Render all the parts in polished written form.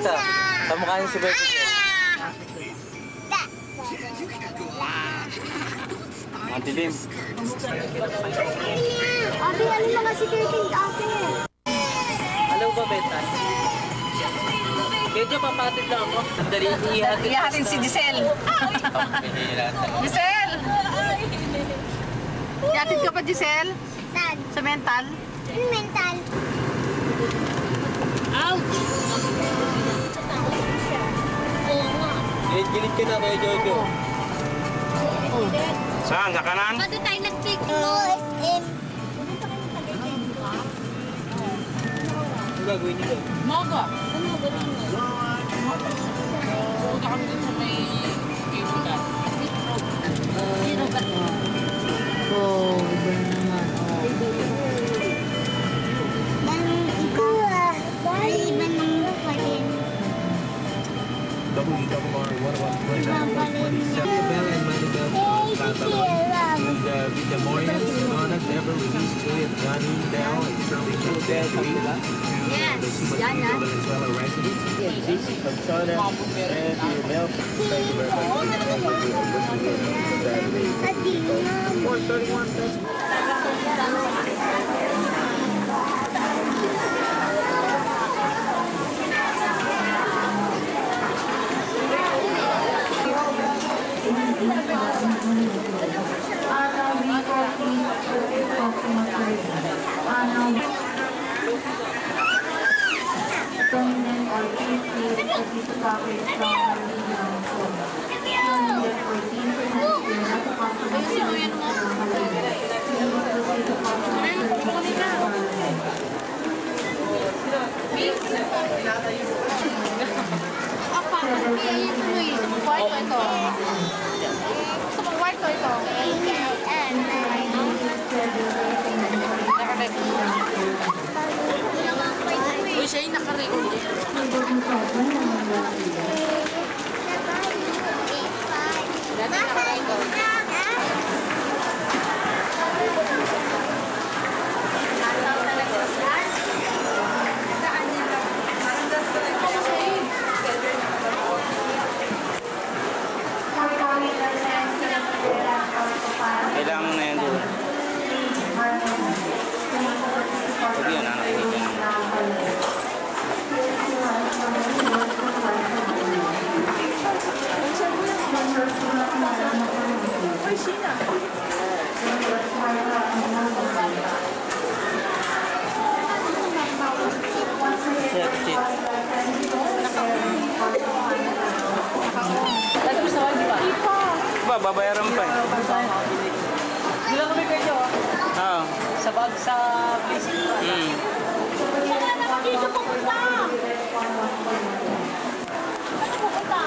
Ito, kamukha niyo si Bertie. Madilim. Abi, ano mga security ate? Hello ba, Beta? Medyo papatid lang ako. Sandali, ihatid si Giselle. Giselle! Ihatid ka pa, Giselle? Saan? Sa mental? Mental. Ouch! Gilid ka na kay Jojo. Saan? Sa kanan? Ba't tayo nag-click? OSM. Ang gagawin niyo doon? Moga! Punta kami dun sa may cable car. Oh, iba naman. Ikaw ay iba ng pa rin. With the Mornings, Donuts ever released Juliet Johnny Bell and Shirley Cooper Yes, yan na. Venezuela residents. From China and your mail. Thank you very much. 431 pesos. Uy, siya yung naka-record. Dati naka-record. Kailangan na yan doon. Huwag yan, anak ko dyan. Ba, babayaran pa eh. Hindi lang kami kayo. Oo. Sa bag sa place. Saan naman dito pupunta? Saan pupunta?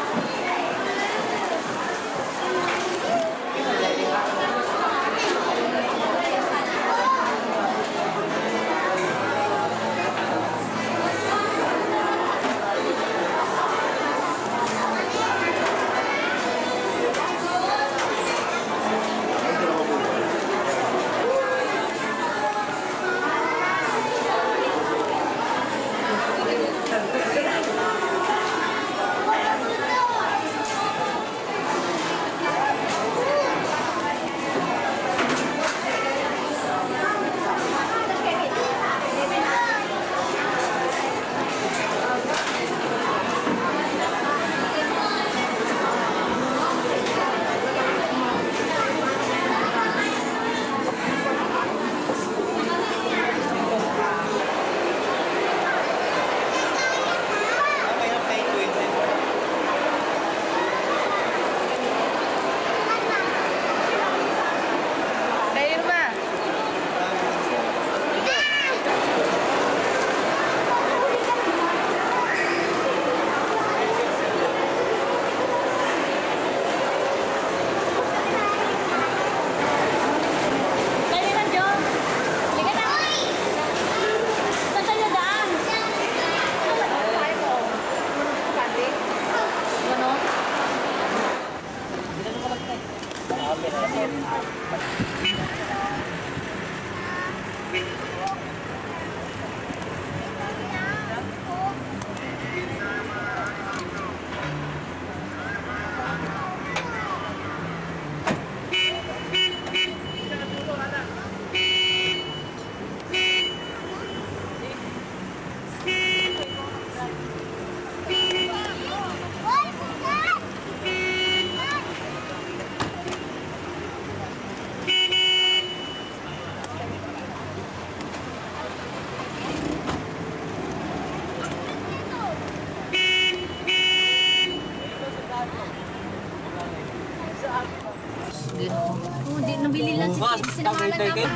Bukas, tagay kayo.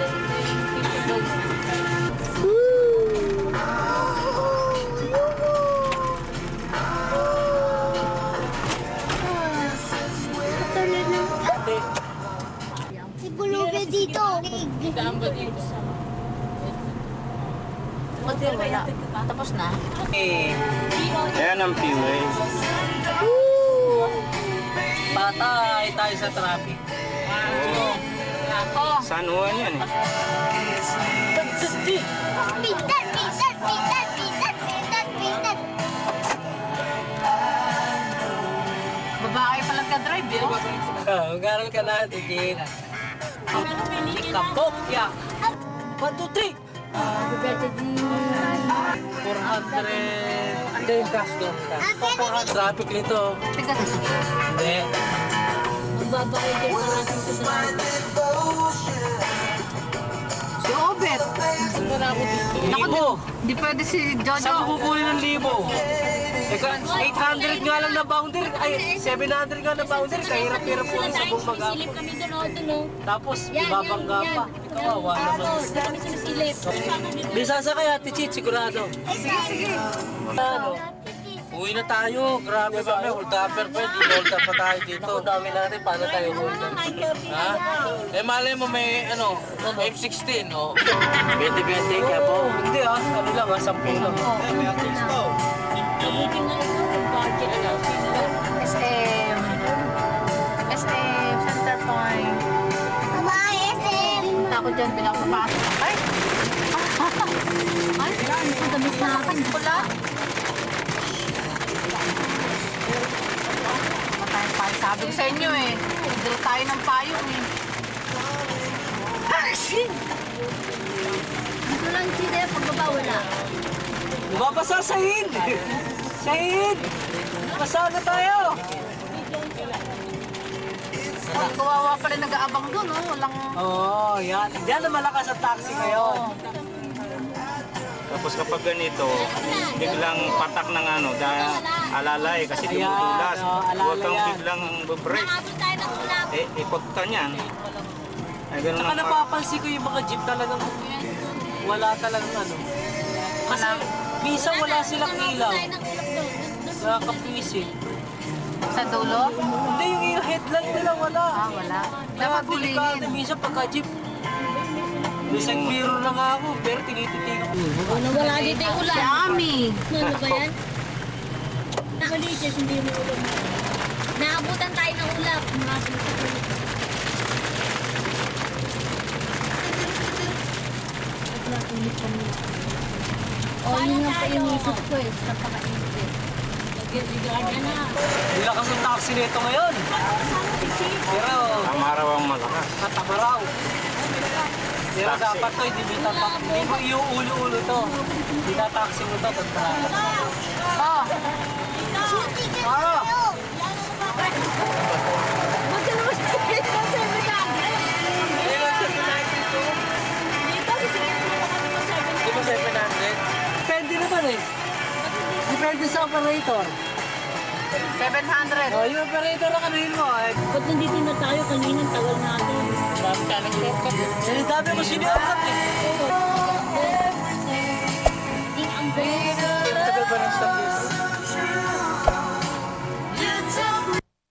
Katulad ng... Sigulugan dito. Daan ba dito sa... Hotel, wala. Tapos na. Ayan ang freeway. Patay tayo sa traffic. Oh, San Juan yan eh. Pintat, pintat, pintat, pintat, pintat, pintat. babae palang ka-drive, eh. Mag-aaral ka na, tigil. Kapok, ya. 1, 2, 3. 400. Hindi yung gasto. 400 traffic nito. Teka, Hindi. magbabayad din sa natin sa si Obet. Libo. Di pwede si Saan Jojo. mo kukunin ng libo? Teka, 800 nga lang na boundary. Ay, 700 nga na boundary. Kahirap-hirap po sa buong mag-apo. Silip kami doon. Tapos, ibabangga pa. Kawawa naman. Kami sumisilip. May sasakay, Ate Chit, sigurado. Sige. Ano? Uwi na tayo. Grabe ba? May hold upper pa. Di hold up pa tayo dito. Ang dami natin. Paano tayo hold up? Ha? Eh, malay mo may, M16, oh. 20-20 kaya po. Hindi ah. Ano lang ah. 10 lang. SM. SM, Center Point. Aba, SM. Punta ako dyan, pinapapasok. Ay! Ay, ang damit na akin. Pula. Matayang payo. Sabi ko sa inyo eh. Dala tayo ng payo eh. Dito lang sila, pagbaba wala. Mabasa sa Hind! Sa Hind! Basa na tayo! Ang kawawa pa rin nag-aabang doon, oh. Walang... Oo, yan. Yan na malakas ang taxi ngayon. Tapos kapag ganito, biglang patak ng alalay kasi dumudulas. alalay Huwag kang yan. biglang break. Nakabot tayo ng ulap. Ikot ka niyan. Ay, ganun Saka ang napapansin ko yung mga jeep talagang wala talagang ano. Kasi minsan wala silang ilaw. Tayo ng ulap doon. Nakakapwisit. Sa dulo? Hindi, yung headlight nila wala. Ah, wala. Dapat Delikado. hulihin. Minsan pagka jeep. Isang mirror na nga ako, pero tinititig ako. Nawala dito yung Si ulap. Ami. Ano ba yan? Nakalitis, hindi mo ulam. Naabutan tayo ng ulap. Oh, yun nga pa yung isip ko eh. Napaka-isip. Hindi lang kasi taxi nito ngayon. Pero, Tamaraw ang malakas. katamaraw. Pero Taxi. dapat to, hindi mo iuulo-ulo to. Hindi na taxi mo to, kontrata. Oh, Ano? Di ba 700? Depende naman eh. Depende sa operator. 700. Oh, yung operator ang anuhin mo eh. Ba't nandito na tayo? Kaninang tagal natin. Marami tayo ng shortcut. Eh, dami mo siniyukat